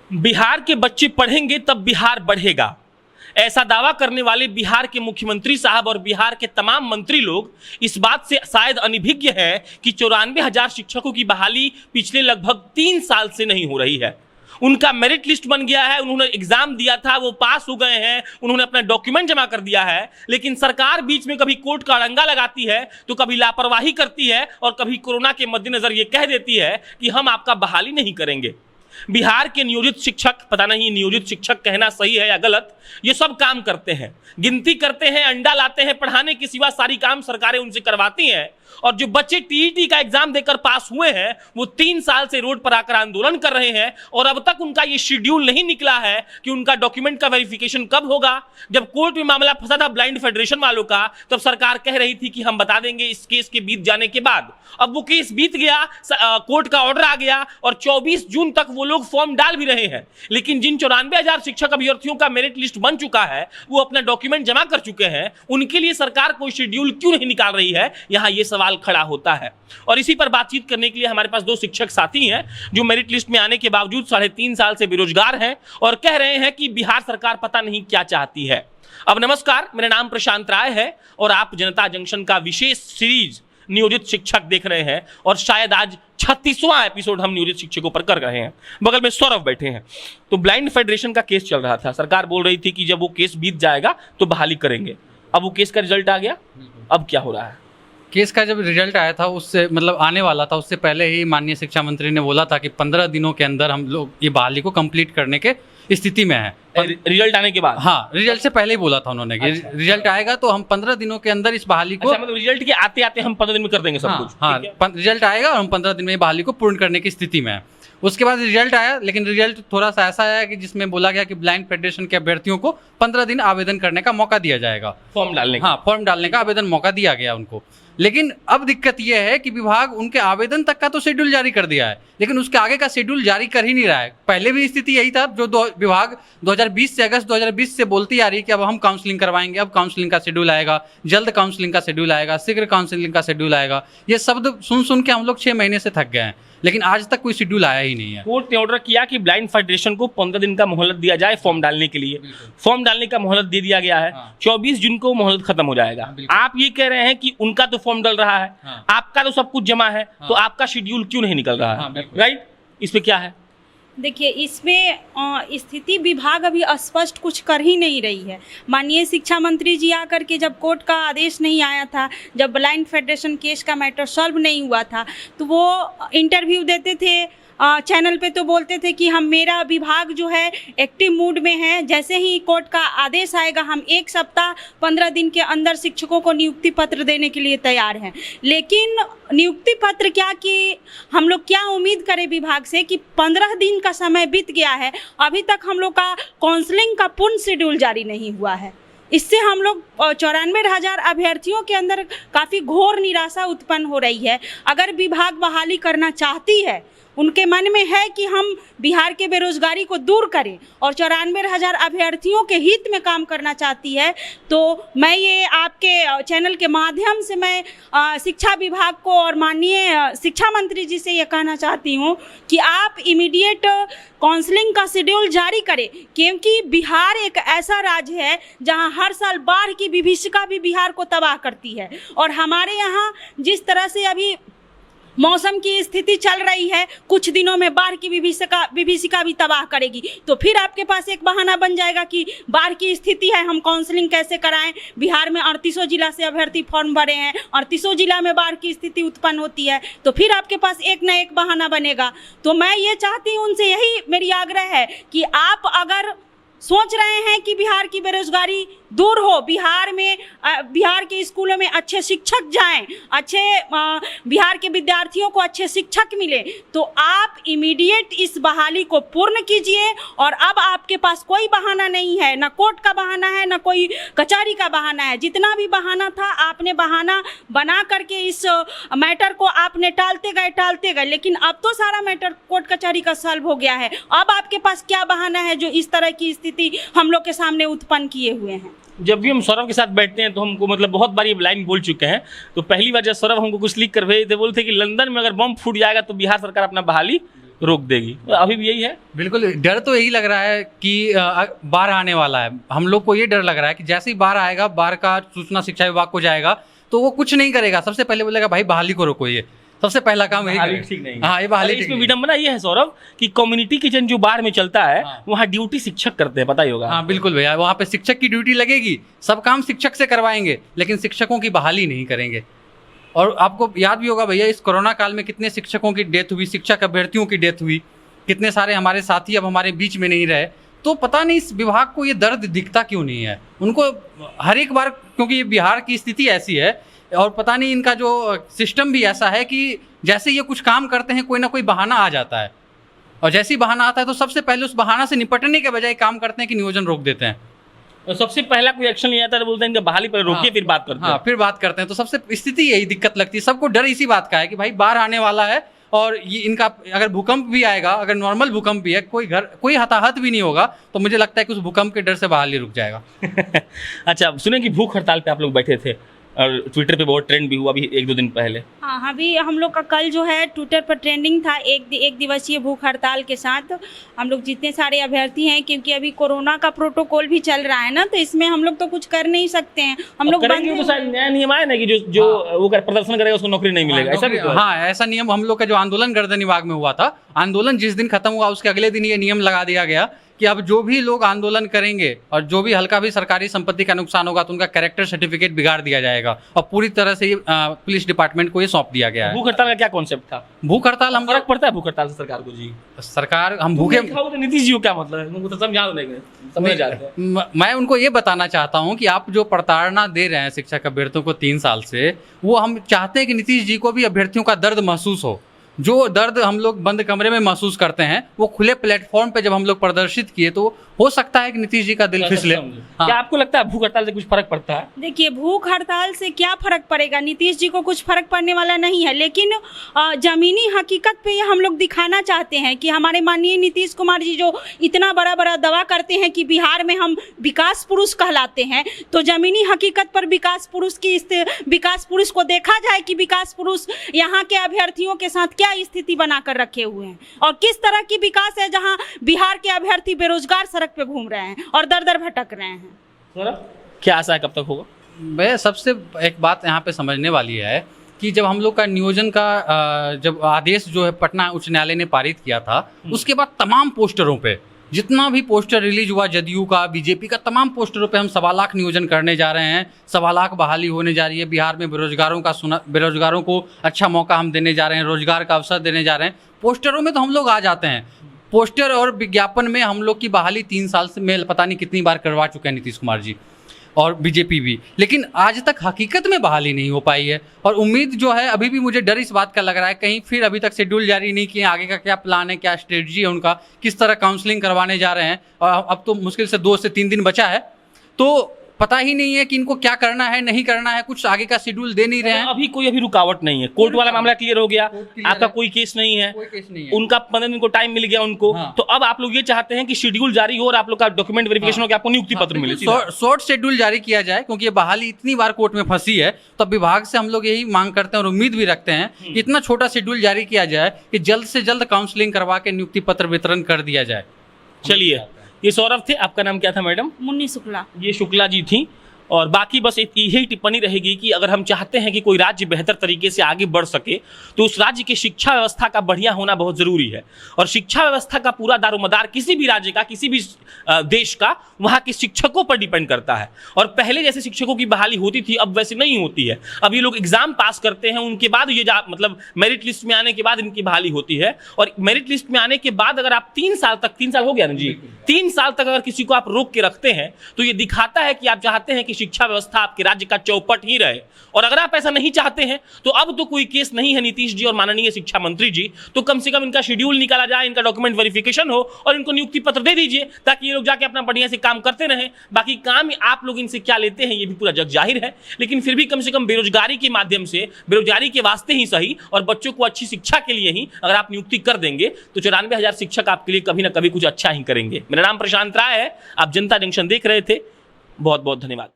बिहार के बच्चे पढ़ेंगे तब बिहार बढ़ेगा, ऐसा दावा करने वाले बिहार के मुख्यमंत्री साहब और बिहार के तमाम मंत्री लोग इस बात से शायद अनभिज्ञ है कि 94,000 शिक्षकों की बहाली पिछले लगभग 3 साल से नहीं हो रही है। उनका मेरिट लिस्ट बन गया है, उन्होंने एग्जाम दिया था, वो पास हो गए हैं, उन्होंने अपना डॉक्यूमेंट जमा कर दिया है, लेकिन सरकार बीच में कभी कोर्ट का अड़ंगा लगाती है तो कभी लापरवाही करती है और कभी कोरोना के मद्देनजर ये कह देती है कि हम आपका बहाली नहीं करेंगे। बिहार के नियोजित शिक्षक, पता नहीं नियोजित शिक्षक कहना सही है या गलत, ये सब काम करते हैं, गिनती करते हैं, अंडा लाते हैं, पढ़ाने के सिवा सारी काम सरकारें उनसे करवाती हैं। और जो बच्चे टीईटी का एग्जाम देकर पास हुए हैं वो 3 साल से रोड पर आकर आंदोलन कर रहे हैं और अब तक उनका ये शेड्यूल नहीं निकला है कि उनका डॉक्यूमेंट का वेरिफिकेशन कब होगा। जब कोर्ट में मामला फंसा था ब्लाइंड फेडरेशन वालों का, तब सरकार कह रही थी कि हम बता देंगे इस केस के बीत जाने के बाद। अब वो केस बीत गया, कोर्ट का ऑर्डर आ गया और 24 जून तक वो लोग फॉर्म डाल भी रहे हैं, लेकिन जिन 94,000 शिक्षक अभ्यर्थियों का मेरिट लिस्ट बन चुका है, वो अपना डॉक्यूमेंट जमा कर चुके हैं, उनके लिए सरकार कोई शेड्यूल क्यों नहीं निकाल रही है, यहां ये सवाल खड़ा होता है। और इसी पर बातचीत करने के लिए हमारे पास 2 शिक्षक साथी हैं जो मेरिट लिस्ट में आने के बावजूद 3.5 साल से बेरोजगार हैं और कह रहे हैं कि बिहार सरकार पता नहीं क्या चाहती है। अब नमस्कार, मेरा नाम प्रशांत राय है और आप जनता जंक्शन का विशेष सीरीज नियोजित शिक्षक देख रहे हैं और शायद आज 36वां एपिसोड हम नियोजित शिक्षकों पर कर रहे हैं। बगल में सौरभ बैठे हैं। तो ब्लाइंड फेडरेशन का केस चल रहा था, सरकार बोल रही थी कि जब वो केस बीत जाएगा तो बहाली करेंगे। अब वो केस का रिजल्ट आ गया, अब क्या हो रहा है? केस का जब रिजल्ट आया था, उससे मतलब आने वाला था, उससे पहले ही माननीय शिक्षा मंत्री ने बोला था कि 15 दिनों के अंदर हम लोग ये बहाली को कंप्लीट करने के स्थिति में है। रिजल्ट आने के बाद? हाँ, रिजल्ट से पहले ही बोला था उन्होंने कि रिजल्ट आएगा तो हम 15 दिनों के अंदर इस बहाली को, मतलब रिजल्ट के आते आते हम 15 दिन में कर देंगे सब कुछ। हाँ, रिजल्ट आएगा और हम 15 दिन में बहाली को पूर्ण करने की स्थिति में है। उसके बाद रिजल्ट आया, लेकिन रिजल्ट थोड़ा सा ऐसा आया कि जिसमें बोला गया कि ब्लाइंड फेडरेशन के अभ्यर्थियों को 15 दिन आवेदन करने का मौका दिया जाएगा, फॉर्म डालने का। हाँ, फॉर्म डालने का आवेदन मौका दिया गया उनको। लेकिन अब दिक्कत यह है कि विभाग उनके आवेदन तक का तो शेड्यूल जारी कर दिया है, लेकिन उसके आगे का शेड्यूल जारी कर ही नहीं रहा है। पहले भी स्थिति यही था, जो विभाग 2020 से अगस्त 2020 से बोलती आ रही कि अब हम काउंसलिंग करवाएंगे, अब काउंसलिंग का शेड्यूल आएगा, जल्द काउंसलिंग का शेड्यूल आएगा, शीघ्र काउंसलिंग का शेड्यूल आएगा। ये शब्द सुन के हम लोग 6 महीने से थक गए हैं, लेकिन आज तक कोई शेड्यूल आया ही नहीं है। कोर्ट ने ऑर्डर किया कि ब्लाइंड फेडरेशन को 15 दिन का मोहलत दिया जाए फॉर्म डालने के लिए। फॉर्म डालने का मोहलत दे दिया गया है। 24 जून को मोहलत खत्म हो जाएगा। आप ये कह रहे हैं कि उनका तो फॉर्म डल रहा है, आपका तो सब कुछ जमा है, तो आपका शेड्यूल क्यों नहीं निकल रहा है? राइट, इस पे क्या है? देखिए, इसमें स्थिति विभाग अभी स्पष्ट कुछ कर ही नहीं रही है। माननीय शिक्षा मंत्री जी आकर के जब कोर्ट का आदेश नहीं आया था, जब ब्लाइंड फेडरेशन केस का मैटर सॉल्व नहीं हुआ था, तो वो इंटरव्यू देते थे चैनल पे, तो बोलते थे कि मेरा विभाग जो है एक्टिव मूड में है, जैसे ही कोर्ट का आदेश आएगा हम 1 सप्ताह 15 दिन के अंदर शिक्षकों को नियुक्ति पत्र देने के लिए तैयार हैं। लेकिन नियुक्ति पत्र क्या, कि हम लोग क्या उम्मीद करें विभाग से कि 15 दिन का समय बीत गया है, अभी तक हम लोग का काउंसलिंग का पूर्ण शेड्यूल जारी नहीं हुआ है। इससे हम लोग 94,000 अभ्यर्थियों के अंदर काफ़ी घोर निराशा उत्पन्न हो रही है। अगर विभाग बहाली करना चाहती है, उनके मन में है कि हम बिहार के बेरोजगारी को दूर करें और 94,000 अभ्यर्थियों के हित में काम करना चाहती है, तो मैं ये आपके चैनल के माध्यम से मैं शिक्षा विभाग को और माननीय शिक्षा मंत्री जी से ये कहना चाहती हूँ कि आप इमीडिएट काउंसलिंग का शेड्यूल जारी करें, क्योंकि बिहार एक ऐसा राज्य है जहाँ हर साल बाढ़ की विभीषिका भी बिहार को तबाह करती है। और हमारे यहाँ जिस तरह से अभी मौसम की स्थिति चल रही है, कुछ दिनों में बाढ़ की विभीषिका भी तबाह करेगी, तो फिर आपके पास एक बहाना बन जाएगा कि बाढ़ की स्थिति है, हम काउंसलिंग कैसे कराएं। बिहार में 38 जिला से अभ्यर्थी फॉर्म भरे हैं, 38 जिला में बाढ़ की स्थिति उत्पन्न होती है, तो फिर आपके पास एक न एक बहाना बनेगा। तो मैं ये चाहती हूँ, उनसे यही मेरी आग्रह है कि आप अगर सोच रहे हैं कि बिहार की बेरोजगारी दूर हो, बिहार के स्कूलों में अच्छे शिक्षक जाएं, बिहार के विद्यार्थियों को अच्छे शिक्षक मिले, तो आप इमीडिएट इस बहाली को पूर्ण कीजिए। और अब आपके पास कोई बहाना नहीं है, ना कोर्ट का बहाना है, ना कोई कचहरी का बहाना है। जितना भी बहाना था आपने बहाना बना करके इस मैटर को आपने टालते गए, लेकिन अब तो सारा मैटर कोर्ट कचहरी का सॉल्व हो गया है। अब आपके पास क्या बहाना है जो इस तरह की स्थिति हम लोग के सामने उत्पन्न किए हुए हैं? जब भी हम सौरभ के साथ बैठते हैं तो हमको मतलब बहुत बार ये लाइन बोल चुके हैं। तो पहली बार जब सौरभ हमको कुछ लिख कर भेजे थे, बोलते कि लंदन में अगर बम फूट जाएगा तो बिहार सरकार अपना बहाली रोक देगी। अभी भी यही है। बिल्कुल, डर तो यही लग रहा है कि बाढ़ आने वाला है। हम लोग को ये डर लग रहा है कि जैसे ही बाढ़ आएगा, बाढ़ का सूचना शिक्षा विभाग को जाएगा तो वो कुछ नहीं करेगा। सबसे पहले बोलेगा भाई बहाली को रोको, ये सबसे पहला काम यही बहाली करेगा। ठीक नहीं है। हाँ, ये बहाली ठीक इसमें नहीं है। विडंबना ये है सौरभ कि कम्युनिटी किचन जो बाढ़ में चलता है, हाँ। वहाँ ड्यूटी शिक्षक करते हैं, पता ही होगा। हाँ बिल्कुल भैया, वहाँ पे शिक्षक की ड्यूटी लगेगी, सब काम शिक्षक से करवाएंगे, लेकिन शिक्षकों की बहाली नहीं करेंगे। और आपको याद भी होगा भैया, इस कोरोना काल में कितने शिक्षकों की डेथ हुई, शिक्षक अभ्यर्थियों की डेथ हुई, कितने सारे हमारे साथी अब हमारे बीच में नहीं रहे। तो पता नहीं इस विभाग को ये दर्द दिखता क्यों नहीं है उनको हर एक बार, क्योंकि ये बिहार की स्थिति ऐसी है और पता नहीं इनका जो सिस्टम भी ऐसा है कि जैसे ये कुछ काम करते हैं कोई ना कोई बहाना आ जाता है, और जैसे ही बहाना आता है तो सबसे पहले उस बहाना से निपटने के बजाय काम करते हैं कि नियोजन रोक देते हैं। तो सबसे पहला कोई एक्शन लिया था तो बोलते हैं इनका बहाली पर रोकिए, फिर बात करते हाँ, हैं। फिर बात करते हैं। तो सबसे स्थिति यही दिक्कत लगती है, सबको डर इसी बात का है कि भाई बाढ़ आने वाला है और ये इनका अगर भूकंप भी आएगा, अगर नॉर्मल भूकंप भी है, कोई हताहत भी नहीं होगा, तो मुझे लगता है कि उस भूकंप के डर से बहाली रुक जाएगा। अच्छा, सुने कि भूख हड़ताल पे आप लोग बैठे थे और ट्विटर पे बहुत ट्रेंड भी हुआ अभी 1-2 दिन पहले। हाँ, अभी हम लोग का कल जो है ट्विटर पर ट्रेंडिंग था एक दिवसीय भूख हड़ताल के साथ। हम लोग जितने सारे अभ्यर्थी हैं, क्योंकि अभी कोरोना का प्रोटोकॉल भी चल रहा है ना, तो इसमें हम लोग तो कुछ कर नहीं सकते हैं। हम लोग करेंगे तो शायद नया नियम आया ना कि जो वो प्रदर्शन करेगा उसको नौकरी नहीं मिलेगा, ऐसा भी तो है। हाँ, ऐसा नियम हम लोग का जो आंदोलन गर्दन विभाग में हुआ था, आंदोलन जिस दिन खत्म हुआ उसके अगले दिन ये नियम लगा दिया गया कि अब जो भी लोग आंदोलन करेंगे और जो भी हल्का भी सरकारी संपत्ति का नुकसान होगा तो उनका कैरेक्टर सर्टिफिकेट बिगाड़ दिया जाएगा, और पूरी तरह से पुलिस डिपार्टमेंट को ये सौंप दिया गया है। भूख हड़ताल का क्या कॉन्सेप्ट था? भूख हड़ताल हम फर्क पड़ता है भूख हड़ताल से सरकार को? जी सरकार हम भूखे, तो नीतीश जी को क्या मतलब है, उनको तो समझा देंगे, समझ जाते हैं। मैं उनको ये बताना चाहता हूँ कि आप जो प्रताड़ना दे रहे हैं शिक्षक अभ्यर्थियों को 3 साल से, वो हम चाहते हैं कि नीतीश जी को भी अभ्यर्थियों का दर्द महसूस हो। जो दर्द हम लोग बंद कमरे में महसूस करते हैं, वो खुले प्लेटफॉर्म पे जब हम लोग प्रदर्शित किए तो हो सकता है कि नीतीश जी का दिल फिसले। हाँ। क्या आपको लगता है भूख हड़ताल से कुछ फर्क पड़ता है? देखिए, भूख हड़ताल से क्या फर्क पड़ेगा, नीतीश जी को कुछ फर्क पड़ने वाला नहीं है, लेकिन जमीनी हकीकत पे ये हम लोग दिखाना चाहते हैं कि हमारे माननीय नीतीश कुमार जी जो इतना बड़ा दावा करते हैं कि बिहार में हम विकास पुरुष कहलाते हैं, तो जमीनी हकीकत पर विकास पुरुष को देखा जाए कि विकास पुरुष यहाँ के अभ्यर्थियों के साथ क्या स्थिति बनाकर रखे हुए हैं और किस तरह की विकास है, जहाँ बिहार के अभ्यर्थी बेरोजगार सड़क पे घूम रहे हैं और दर दर भटक रहे हैं। क्या आशा है कब तक होगा? मैं सबसे एक बात यहाँ पे समझने वाली है कि जब हम लोग का नियोजन का जब आदेश जो है पटना उच्च न्यायालय ने पारित किया था, उसके बाद तमाम पोस्टरों पे जितना भी पोस्टर रिलीज हुआ, जदयू का, बीजेपी का, तमाम पोस्टरों पे हम 1.25 लाख नियोजन करने जा रहे हैं, 1.25 लाख बहाली होने जा रही है। बिहार में बेरोजगारों को अच्छा मौका हम देने जा रहे हैं, रोजगार का अवसर देने जा रहे हैं। पोस्टरों में तो हम लोग आ जाते हैं, पोस्टर और विज्ञापन में हम लोग की बहाली 3 साल से मैं पता नहीं कितनी बार करवा चुके हैं नीतीश कुमार जी और बीजेपी भी, लेकिन आज तक हकीकत में बहाली नहीं हो पाई है। और उम्मीद जो है, अभी भी मुझे डर इस बात का लग रहा है कहीं फिर अभी तक शेड्यूल जारी नहीं किए, आगे का क्या प्लान है, क्या स्ट्रेटजी है उनका, किस तरह काउंसलिंग करवाने जा रहे हैं। और अब तो मुश्किल से 2 से 3 दिन बचा है, तो पता ही नहीं है कि इनको क्या करना है, नहीं करना है, कुछ आगे का शेड्यूल दे नहीं रहे हैं। अभी रुकावट नहीं है, कोर्ट वाला मामला क्लियर हो गया, आपका कोई केस नहीं है, कोई केस नहीं है, उनका 15 दिन को टाइम मिल गया उनको। हाँ। तो अब आप लोग ये चाहते हैं कि शेड्यूल जारी हो और आप लोग का डॉक्यूमेंट वेरिफिकेशन हो, आपको नियुक्ति पत्र मिले, शॉर्ट शेड्यूल जारी किया जाए, क्योंकि ये बहाली इतनी बार कोर्ट में फंसी है। तो विभाग से हम लोग यही मांग करते हैं और उम्मीद भी रखते हैं कि इतना छोटा शेड्यूल जारी किया जाए कि जल्द से जल्द काउंसलिंग करवा के नियुक्ति पत्र वितरण कर दिया जाए। चलिए, ये सौरभ थे, आपका नाम क्या था मैडम? मुन्नी शुक्ला। ये शुक्ला जी थी। और बाकी बस यही टिप्पणी रहेगी कि अगर हम चाहते हैं कि कोई राज्य बेहतर तरीके से आगे बढ़ सके तो उस राज्य की शिक्षा व्यवस्था का बढ़िया होना बहुत ज़रूरी है। और शिक्षा व्यवस्था का पूरा दारोमदार किसी भी राज्य का, किसी भी देश का, वहाँ के शिक्षकों पर डिपेंड करता है। और पहले जैसे शिक्षकों की बहाली होती थी अब वैसे नहीं होती है। अब ये लोग एग्जाम पास करते हैं, उनके बाद ये मतलब मेरिट लिस्ट में आने के बाद इनकी बहाली होती है। और मेरिट लिस्ट में आने के बाद अगर आप 3 साल तक, 3 साल हो गया ना जी, 3 साल तक अगर किसी को आप रोक के रखते हैं तो ये दिखाता है कि आप चाहते हैं कि शिक्षा व्यवस्था आपके राज्य का चौपट ही रहे। और अगर आप ऐसा नहीं चाहते हैं तो अब तो कोई केस नहीं है नीतीश जी और माननीय शिक्षा मंत्री जी, तो कम से कम इनका शेड्यूल निकाला जाए, इनका डॉक्यूमेंट वेरिफिकेशन हो और इनको नियुक्ति पत्र दे दीजिए, ताकि ये लोग जाके अपना बढ़िया से काम करते रहें। बाकी काम आप लोग इनसे क्या लेते हैं ये भी पूरा जग जाहिर है, लेकिन फिर भी कम से कम बेरोजगारी के माध्यम से, बेरोजगारी के वास्ते ही सही और बच्चों को अच्छी शिक्षा के लिए ही अगर आप नियुक्ति कर देंगे तो 94,000 शिक्षक आपके लिए कभी ना कभी कुछ अच्छा ही करेंगे। मेरा नाम प्रशांत राय है, आप जनता जंक्शन देख रहे थे। बहुत बहुत धन्यवाद।